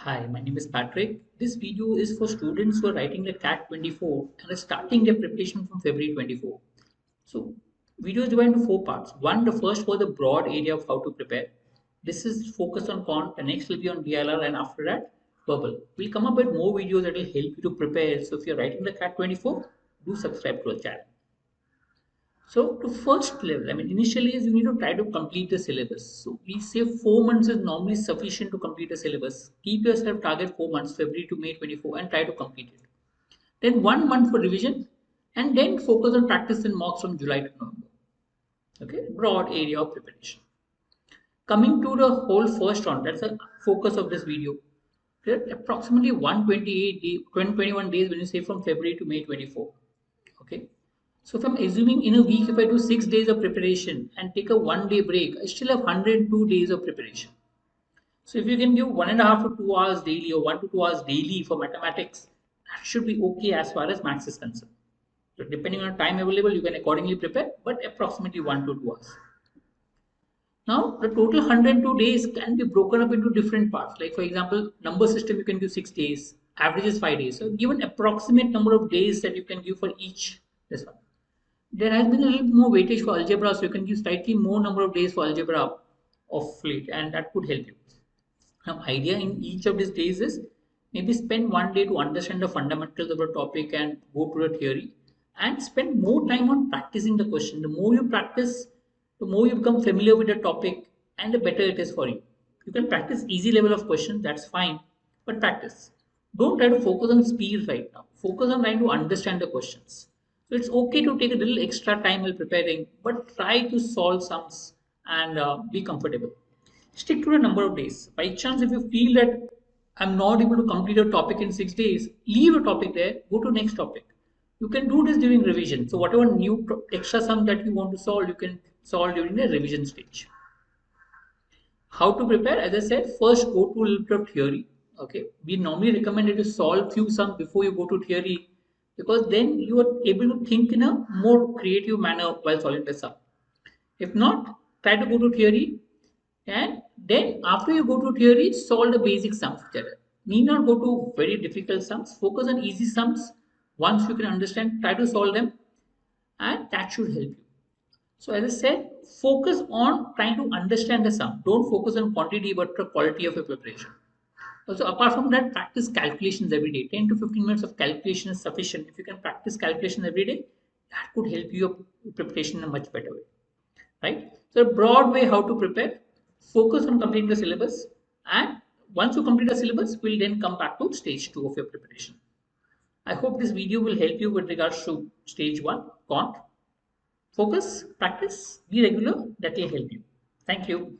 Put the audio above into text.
Hi, my name is Patrick. This video is for students who are writing the CAT 24 and are starting their preparation from February 24. So, video is divided into four parts. One, the first was the broad area of how to prepare. This is focused on quant, the next will be on DLR, and after that, verbal. We'll come up with more videos that will help you to prepare. So, if you're writing the CAT 24, do subscribe to our channel. So to first level, initially is you need to try to complete the syllabus. So we say 4 months is normally sufficient to complete a syllabus. Keep yourself target 4 months, February to May 24, and try to complete it. Then 1 month for revision, and then focus on practice and mocks from July to November. Okay, broad area of preparation. Coming to the whole first round, that's the focus of this video. There are approximately 121 days when you say from February to May 24. Okay. So if I'm assuming in a week, if I do 6 days of preparation and take a 1 day break, I still have 102 days of preparation. So if you can give 1.5 to 2 hours daily or 1 to 2 hours daily for mathematics, that should be okay as far as maths is concerned. So depending on time available, you can accordingly prepare, but approximately 1 to 2 hours. Now the total 102 days can be broken up into different parts. Like for example, number system you can give 6 days, average is 5 days. So give an approximate number of days that you can give for each this one. There has been a little more weightage for algebra, so you can give slightly more number of days for algebra of late, and that could help you. Now, idea in each of these days is maybe spend 1 day to understand the fundamentals of the topic and go to the theory, and spend more time on practicing the question. The more you practice, the more you become familiar with the topic, and the better it is for you. You can practice easy level of questions, that's fine, but practice. Don't try to focus on speed right now. Focus on trying to understand the questions. So it's okay to take a little extra time while preparing, but try to solve sums and be comfortable. Stick to a number of days. By chance, if you feel that I'm not able to complete a topic in 6 days, leave a topic there, go to next topic. You can do this during revision. So whatever new extra sum that you want to solve, you can solve during the revision stage. How to prepare? As I said, first go to a little bit of theory. Okay, we normally recommend you to solve few sums before you go to theory, because then you are able to think in a more creative manner while solving the sum. If not, try to go to theory, and then after you go to theory, solve the basic sums. Need not go to very difficult sums. Focus on easy sums. Once you can understand, try to solve them, and that should help you. So as I said, focus on trying to understand the sum. Don't focus on quantity but the quality of your preparation. Also, apart from that, practice calculations every day. 10 to 15 minutes of calculation is sufficient. If you can practice calculation every day, that could help your preparation in a much better way. Right? So a broad way how to prepare. Focus on completing the syllabus, and once you complete the syllabus, we'll then come back to stage 2 of your preparation. I hope this video will help you with regards to stage 1, quant. Focus, practice, be regular, that will help you. Thank you.